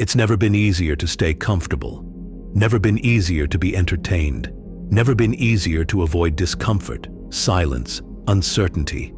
It's never been easier to stay comfortable, never been easier to be entertained, never been easier to avoid discomfort, silence, uncertainty.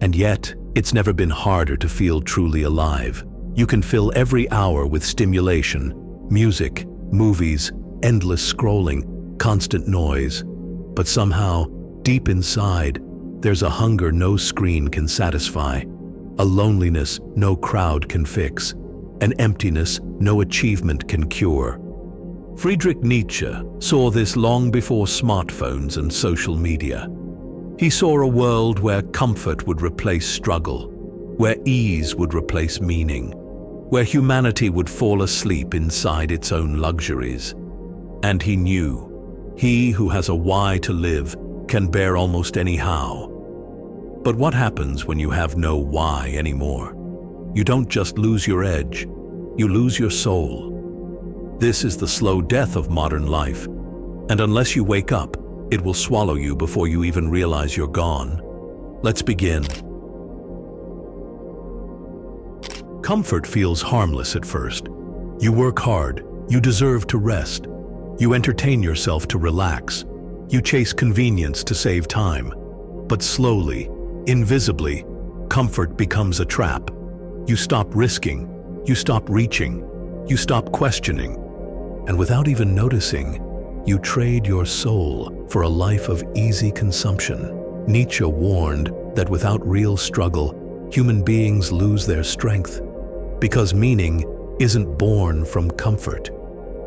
And yet, it's never been harder to feel truly alive. You can fill every hour with stimulation, music, movies, endless scrolling, constant noise. But somehow, deep inside, there's a hunger no screen can satisfy, a loneliness no crowd can fix, an emptiness no achievement can cure. Friedrich Nietzsche saw this long before smartphones and social media. He saw a world where comfort would replace struggle, where ease would replace meaning, where humanity would fall asleep inside its own luxuries. And he knew, he who has a why to live can bear almost any how. But what happens when you have no why anymore? You don't just lose your edge, you lose your soul. This is the slow death of modern life, and unless you wake up, it will swallow you before you even realize you're gone. Let's begin. Comfort feels harmless at first. You work hard, you deserve to rest. You entertain yourself to relax. You chase convenience to save time. But slowly, invisibly, comfort becomes a trap. You stop risking, you stop reaching, you stop questioning. And without even noticing, you trade your soul for a life of easy consumption. Nietzsche warned that without real struggle, human beings lose their strength. Because meaning isn't born from comfort.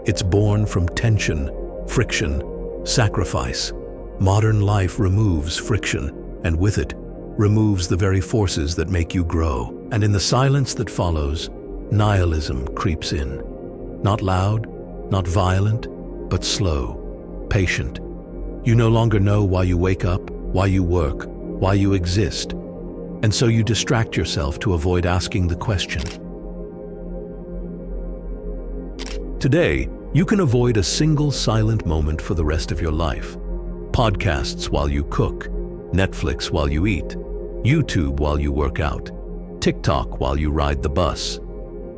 It's born from tension, friction, sacrifice. Modern life removes friction, and with it, removes the very forces that make you grow. And in the silence that follows, nihilism creeps in. Not loud, not violent, but slow, patient. You no longer know why you wake up, why you work, why you exist. And so you distract yourself to avoid asking the question. Today, you can avoid a single silent moment for the rest of your life. Podcasts while you cook, Netflix while you eat, YouTube while you work out, TikTok while you ride the bus.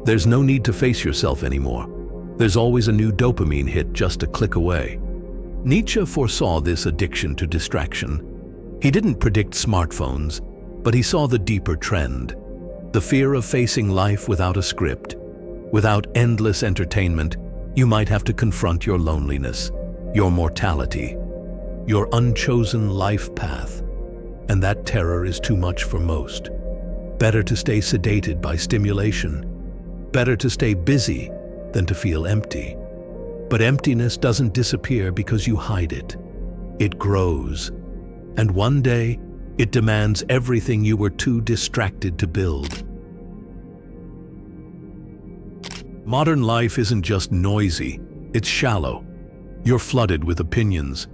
There's no need to face yourself anymore. There's always a new dopamine hit just a click away. Nietzsche foresaw this addiction to distraction. He didn't predict smartphones, but he saw the deeper trend. The fear of facing life without a script. Without endless entertainment, you might have to confront your loneliness, your mortality, your unchosen life path. And that terror is too much for most. Better to stay sedated by stimulation. Better to stay busy than to feel empty. But emptiness doesn't disappear because you hide it. It grows. And one day, it demands everything you were too distracted to build. Modern life isn't just noisy, it's shallow. You're flooded with opinions,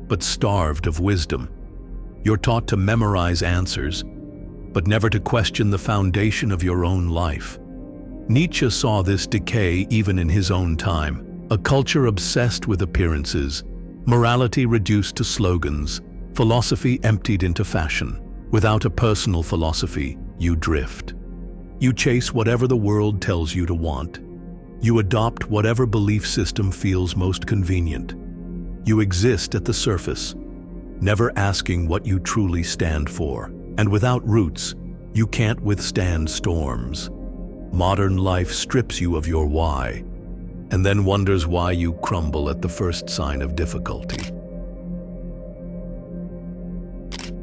but starved of wisdom. You're taught to memorize answers, but never to question the foundation of your own life. Nietzsche saw this decay even in his own time, a culture obsessed with appearances, morality reduced to slogans, philosophy emptied into fashion. Without a personal philosophy, you drift. You chase whatever the world tells you to want. You adopt whatever belief system feels most convenient. You exist at the surface, never asking what you truly stand for. And without roots, you can't withstand storms. Modern life strips you of your why, and then wonders why you crumble at the first sign of difficulty.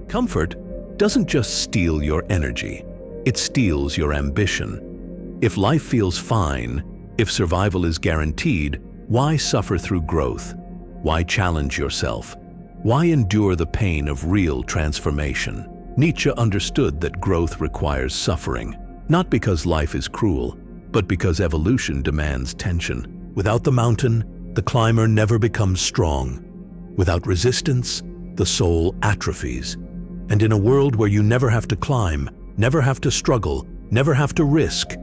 Comfort doesn't just steal your energy, it steals your ambition. If life feels fine, if survival is guaranteed, why suffer through growth? Why challenge yourself? Why endure the pain of real transformation? Nietzsche understood that growth requires suffering, not because life is cruel, but because evolution demands tension. Without the mountain, the climber never becomes strong. Without resistance, the soul atrophies. And in a world where you never have to climb, never have to struggle, never have to risk,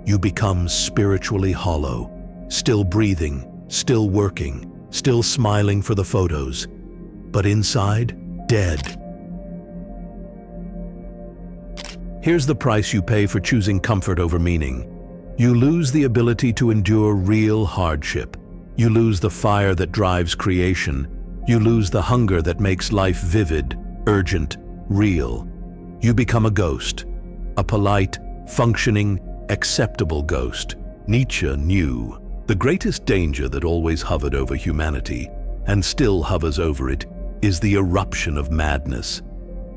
you become spiritually hollow, still breathing, still working, still smiling for the photos, but inside, dead. Here's the price you pay for choosing comfort over meaning. You lose the ability to endure real hardship. You lose the fire that drives creation. You lose the hunger that makes life vivid, urgent, real. You become a ghost, a polite, functioning, acceptable ghost. Nietzsche knew the greatest danger that always hovered over humanity, and still hovers over it, is the eruption of madness,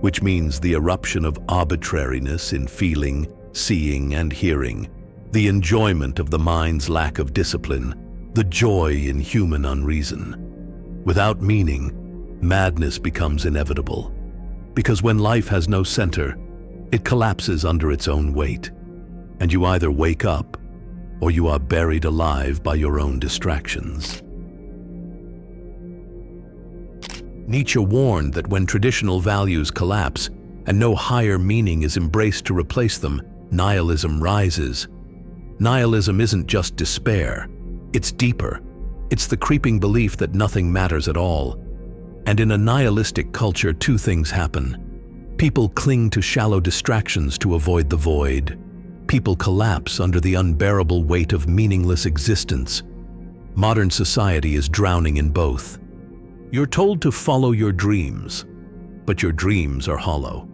which means the eruption of arbitrariness in feeling, seeing, and hearing, the enjoyment of the mind's lack of discipline, the joy in human unreason. Without meaning, madness becomes inevitable, because when life has no center, it collapses under its own weight, and you either wake up or you are buried alive by your own distractions. Nietzsche warned that when traditional values collapse and no higher meaning is embraced to replace them, nihilism rises. Nihilism isn't just despair, it's deeper. It's the creeping belief that nothing matters at all. And in a nihilistic culture, two things happen. People cling to shallow distractions to avoid the void. People collapse under the unbearable weight of meaningless existence. Modern society is drowning in both. You're told to follow your dreams, but your dreams are hollow.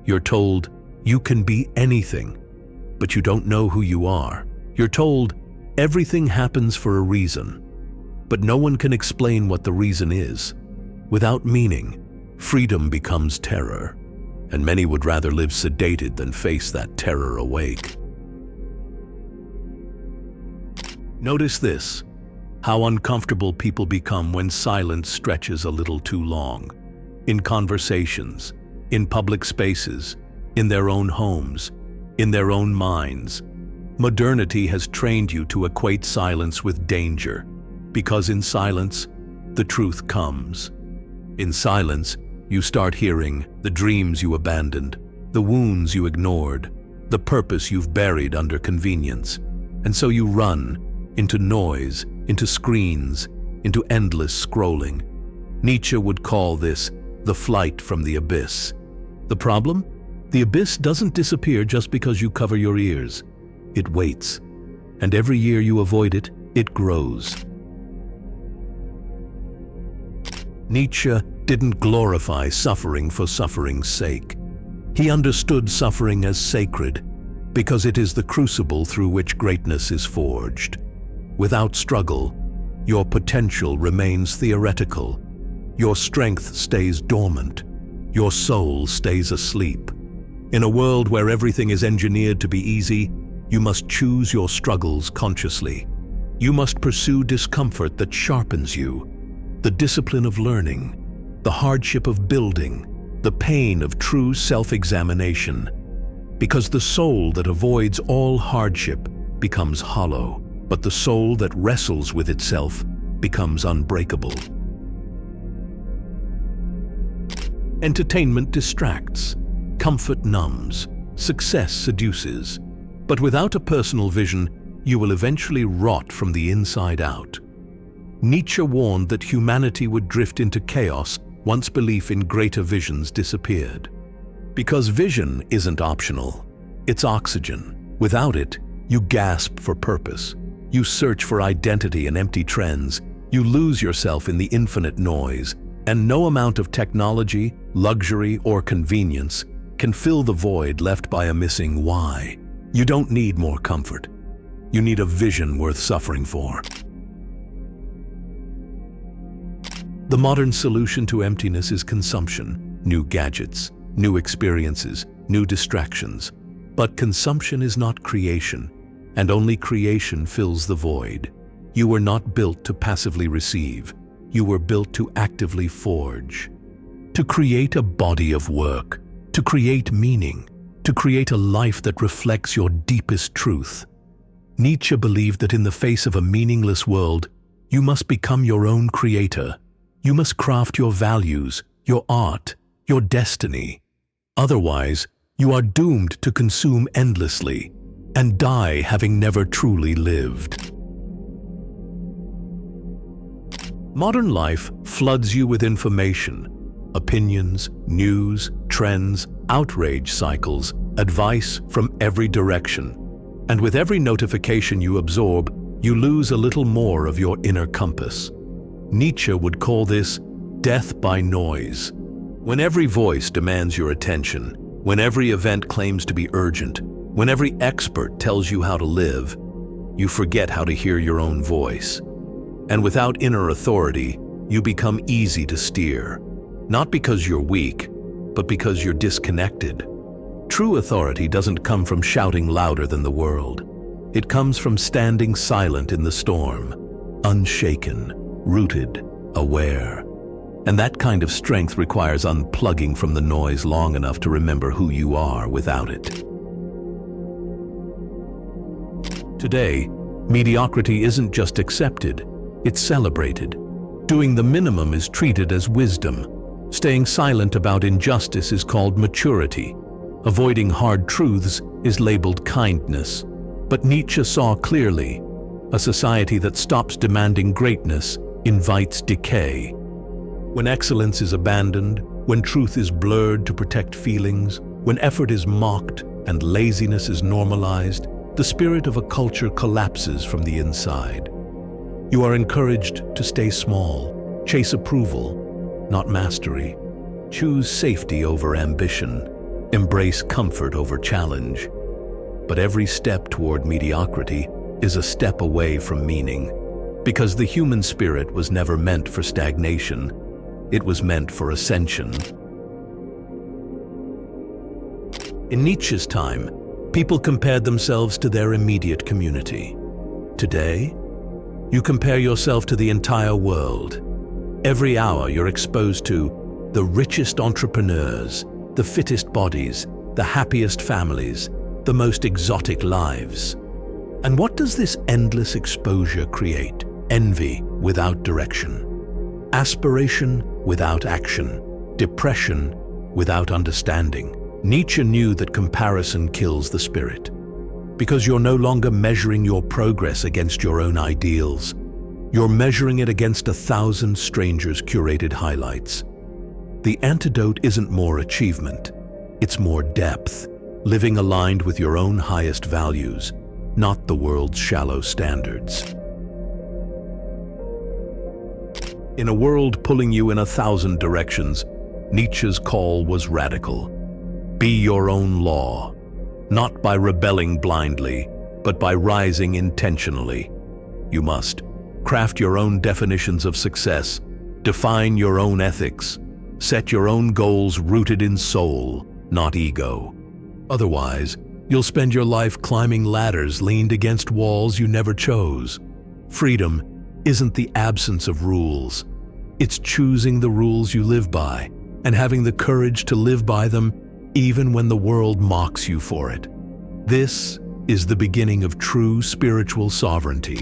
You're told you can be anything, but you don't know who you are. You're told everything happens for a reason, but no one can explain what the reason is. Without meaning, freedom becomes terror, and many would rather live sedated than face that terror awake. Notice this, how uncomfortable people become when silence stretches a little too long. In conversations, in public spaces, in their own homes, in their own minds. Modernity has trained you to equate silence with danger, because in silence, the truth comes. In silence, you start hearing the dreams you abandoned, the wounds you ignored, the purpose you've buried under convenience. And so you run into noise, into screens, into endless scrolling. Nietzsche would call this the flight from the abyss. The problem? The abyss doesn't disappear just because you cover your ears. It waits, and every year you avoid it, it grows. Nietzsche didn't glorify suffering for suffering's sake. He understood suffering as sacred, because it is the crucible through which greatness is forged. Without struggle, your potential remains theoretical. Your strength stays dormant. Your soul stays asleep. In a world where everything is engineered to be easy, you must choose your struggles consciously. You must pursue discomfort that sharpens you, the discipline of learning, the hardship of building, the pain of true self-examination. Because the soul that avoids all hardship becomes hollow, but the soul that wrestles with itself becomes unbreakable. Entertainment distracts, comfort numbs, success seduces. But without a personal vision, you will eventually rot from the inside out. Nietzsche warned that humanity would drift into chaos once belief in greater visions disappeared. Because vision isn't optional, it's oxygen. Without it, you gasp for purpose. You search for identity in empty trends. You lose yourself in the infinite noise, and no amount of technology, luxury, or convenience can fill the void left by a missing why. You don't need more comfort. You need a vision worth suffering for. The modern solution to emptiness is consumption, new gadgets, new experiences, new distractions. But consumption is not creation, and only creation fills the void. You were not built to passively receive. You were built to actively forge. To create a body of work, to create meaning, to create a life that reflects your deepest truth. Nietzsche believed that in the face of a meaningless world, you must become your own creator. You must craft your values, your art, your destiny. Otherwise, you are doomed to consume endlessly and die having never truly lived. Modern life floods you with information, opinions, news, trends, outrage cycles, advice from every direction. And with every notification you absorb, you lose a little more of your inner compass. Nietzsche would call this death by noise. When every voice demands your attention, when every event claims to be urgent, when every expert tells you how to live, you forget how to hear your own voice. And without inner authority, you become easy to steer. Not because you're weak, but because you're disconnected. True authority doesn't come from shouting louder than the world. It comes from standing silent in the storm, unshaken, rooted, aware. And that kind of strength requires unplugging from the noise long enough to remember who you are without it. Today, mediocrity isn't just accepted, it's celebrated. Doing the minimum is treated as wisdom. Staying silent about injustice is called maturity. Avoiding hard truths is labeled kindness. But Nietzsche saw clearly, a society that stops demanding greatness invites decay. When excellence is abandoned, when truth is blurred to protect feelings, when effort is mocked and laziness is normalized, the spirit of a culture collapses from the inside. You are encouraged to stay small, chase approval, not mastery. Choose safety over ambition, embrace comfort over challenge. But every step toward mediocrity is a step away from meaning, because the human spirit was never meant for stagnation. It was meant for ascension. In Nietzsche's time, people compared themselves to their immediate community. Today, you compare yourself to the entire world. Every hour you're exposed to the richest entrepreneurs, the fittest bodies, the happiest families, the most exotic lives. And what does this endless exposure create? Envy without direction, aspiration without action, depression without understanding. Nietzsche knew that comparison kills the spirit, because you're no longer measuring your progress against your own ideals. You're measuring it against 1,000 strangers' curated highlights. The antidote isn't more achievement, it's more depth, living aligned with your own highest values, not the world's shallow standards. In a world pulling you in 1,000 directions, Nietzsche's call was radical. Be your own law, not by rebelling blindly, but by rising intentionally. You must craft your own definitions of success, define your own ethics, set your own goals rooted in soul, not ego. Otherwise, you'll spend your life climbing ladders leaned against walls you never chose. Freedom isn't the absence of rules. It's choosing the rules you live by and having the courage to live by them even when the world mocks you for it. This is the beginning of true spiritual sovereignty.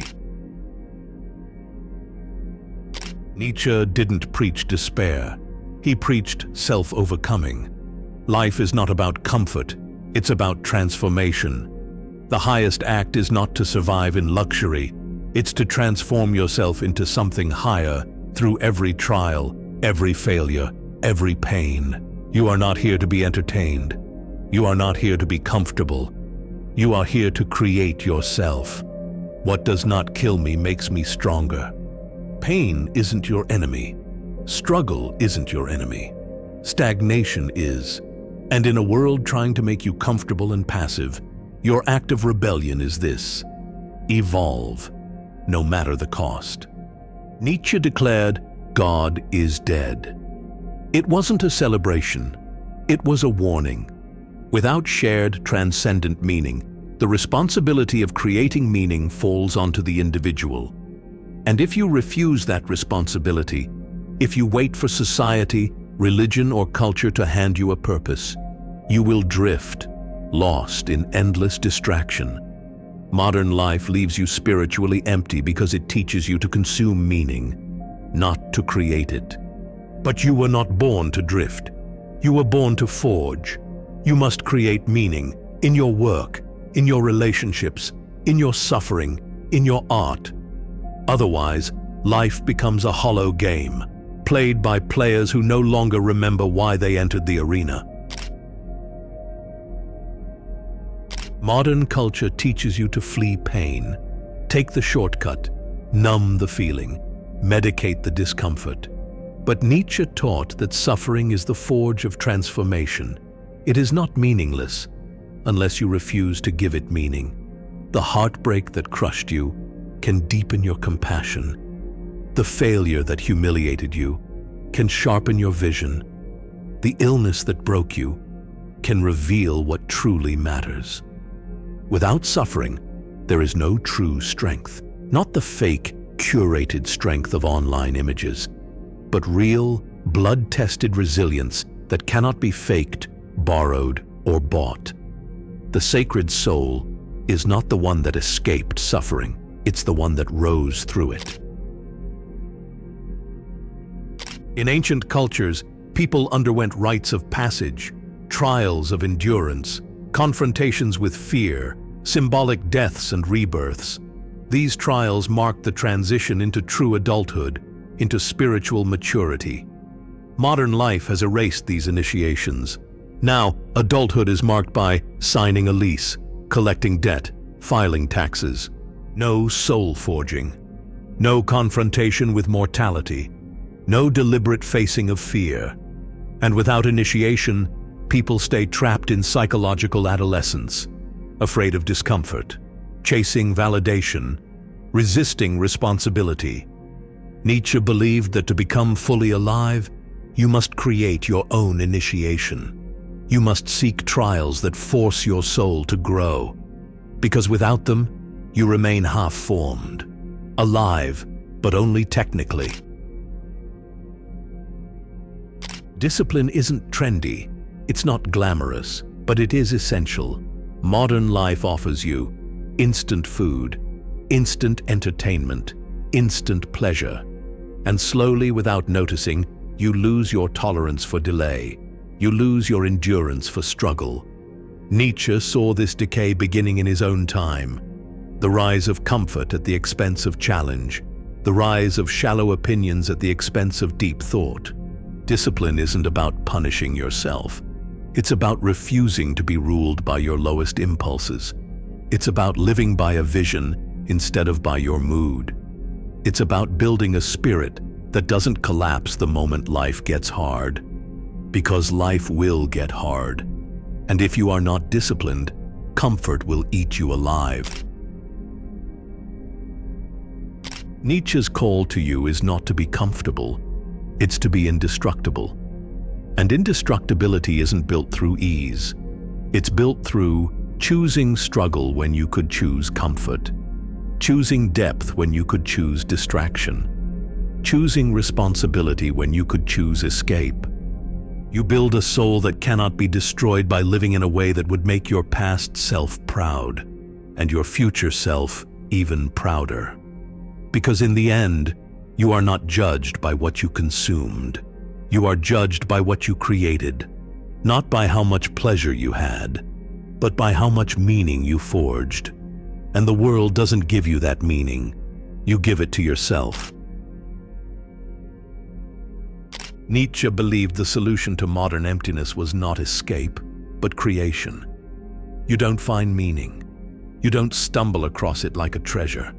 Nietzsche didn't preach despair. He preached self-overcoming. Life is not about comfort, it's about transformation. The highest act is not to survive in luxury, it's to transform yourself into something higher through every trial, every failure, every pain. You are not here to be entertained. You are not here to be comfortable. You are here to create yourself. What does not kill me makes me stronger. Pain isn't your enemy. Struggle isn't your enemy. Stagnation is. And in a world trying to make you comfortable and passive, your act of rebellion is this: evolve, no matter the cost. Nietzsche declared, "God is dead." It wasn't a celebration, it was a warning. Without shared, transcendent meaning, the responsibility of creating meaning falls onto the individual. And if you refuse that responsibility, if you wait for society, religion, or culture to hand you a purpose, you will drift, lost in endless distraction. Modern life leaves you spiritually empty because it teaches you to consume meaning, not to create it. But you were not born to drift. You were born to forge. You must create meaning in your work, in your relationships, in your suffering, in your art. Otherwise, life becomes a hollow game, played by players who no longer remember why they entered the arena. Modern culture teaches you to flee pain. Take the shortcut, numb the feeling, medicate the discomfort. But Nietzsche taught that suffering is the forge of transformation. It is not meaningless unless you refuse to give it meaning. The heartbreak that crushed you can deepen your compassion. The failure that humiliated you can sharpen your vision. The illness that broke you can reveal what truly matters. Without suffering, there is no true strength. Not the fake, curated strength of online images, but real, blood-tested resilience that cannot be faked, borrowed, or bought. The sacred soul is not the one that escaped suffering, it's the one that rose through it. In ancient cultures, people underwent rites of passage, trials of endurance, confrontations with fear, symbolic deaths and rebirths. These trials marked the transition into true adulthood, into spiritual maturity. Modern life has erased these initiations. Now, adulthood is marked by signing a lease, collecting debt, filing taxes. No soul forging. No confrontation with mortality. No deliberate facing of fear. And without initiation, people stay trapped in psychological adolescence, afraid of discomfort, chasing validation, resisting responsibility. Nietzsche believed that to become fully alive, you must create your own initiation. You must seek trials that force your soul to grow, because without them, you remain half-formed, alive, but only technically. Discipline isn't trendy, it's not glamorous, but it is essential. Modern life offers you instant food, instant entertainment, instant pleasure. And slowly, without noticing, you lose your tolerance for delay. You lose your endurance for struggle. Nietzsche saw this decay beginning in his own time. The rise of comfort at the expense of challenge. The rise of shallow opinions at the expense of deep thought. Discipline isn't about punishing yourself. It's about refusing to be ruled by your lowest impulses. It's about living by a vision instead of by your mood. It's about building a spirit that doesn't collapse the moment life gets hard. Because life will get hard. And if you are not disciplined, comfort will eat you alive. Nietzsche's call to you is not to be comfortable, it's to be indestructible. And indestructibility isn't built through ease. It's built through choosing struggle when you could choose comfort, choosing depth when you could choose distraction, choosing responsibility when you could choose escape. You build a soul that cannot be destroyed by living in a way that would make your past self proud, and your future self even prouder. Because in the end, you are not judged by what you consumed. You are judged by what you created, not by how much pleasure you had, but by how much meaning you forged. And the world doesn't give you that meaning. You give it to yourself. Nietzsche believed the solution to modern emptiness was not escape, but creation. You don't find meaning. You don't stumble across it like a treasure.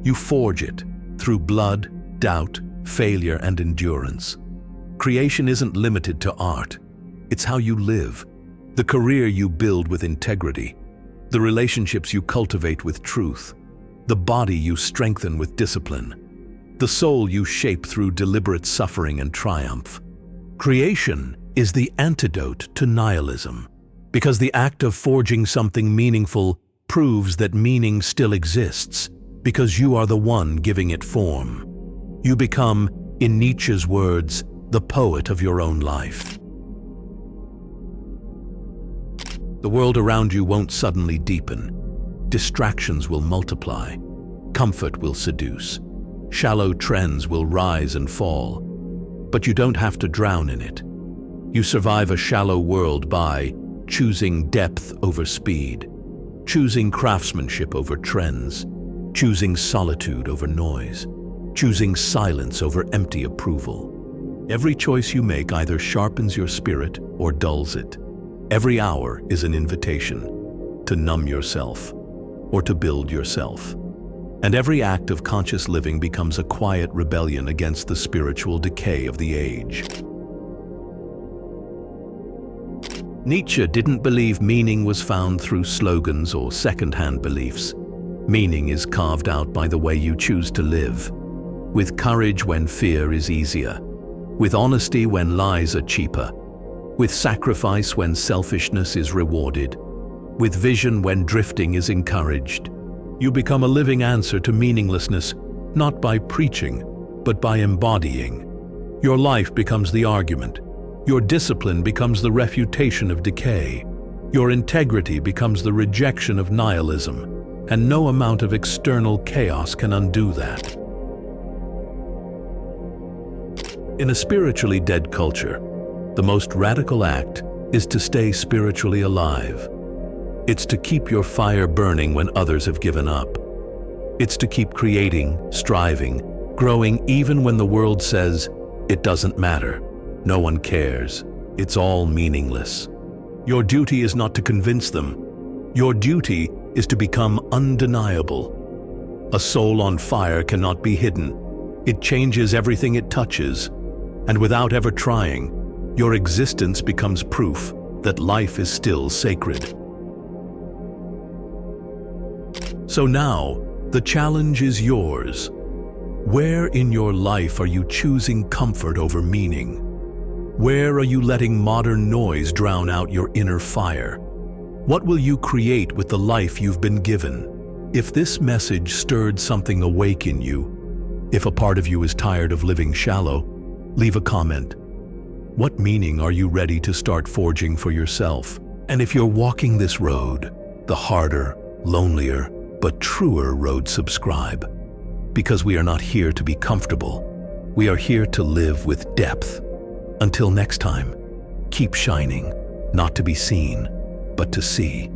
You forge it through blood, doubt, failure, and endurance. Creation isn't limited to art. It's how you live, the career you build with integrity, the relationships you cultivate with truth, the body you strengthen with discipline, the soul you shape through deliberate suffering and triumph. Creation is the antidote to nihilism, because the act of forging something meaningful proves that meaning still exists, because you are the one giving it form. You become, in Nietzsche's words, the poet of your own life. The world around you won't suddenly deepen. Distractions will multiply. Comfort will seduce. Shallow trends will rise and fall. But you don't have to drown in it. You survive a shallow world by choosing depth over speed, choosing craftsmanship over trends, choosing solitude over noise, choosing silence over empty approval. Every choice you make either sharpens your spirit or dulls it. Every hour is an invitation to numb yourself, or to build yourself. And every act of conscious living becomes a quiet rebellion against the spiritual decay of the age. Nietzsche didn't believe meaning was found through slogans or second-hand beliefs. Meaning is carved out by the way you choose to live, with courage when fear is easier, with honesty when lies are cheaper, with sacrifice when selfishness is rewarded, with vision when drifting is encouraged. You become a living answer to meaninglessness, not by preaching, but by embodying. Your life becomes the argument. Your discipline becomes the refutation of decay. Your integrity becomes the rejection of nihilism, and no amount of external chaos can undo that. In a spiritually dead culture, the most radical act is to stay spiritually alive. It's to keep your fire burning when others have given up. It's to keep creating, striving, growing even when the world says, it doesn't matter, no one cares, it's all meaningless. Your duty is not to convince them. Your duty is to become undeniable. A soul on fire cannot be hidden. It changes everything it touches. And without ever trying, your existence becomes proof that life is still sacred. So now, the challenge is yours. Where in your life are you choosing comfort over meaning? Where are you letting modern noise drown out your inner fire? What will you create with the life you've been given? If this message stirred something awake in you, if a part of you is tired of living shallow, leave a comment. What meaning are you ready to start forging for yourself? And if you're walking this road, the harder, lonelier, but truer road, subscribe. Because we are not here to be comfortable. We are here to live with depth. Until next time, keep shining, not to be seen, but to see.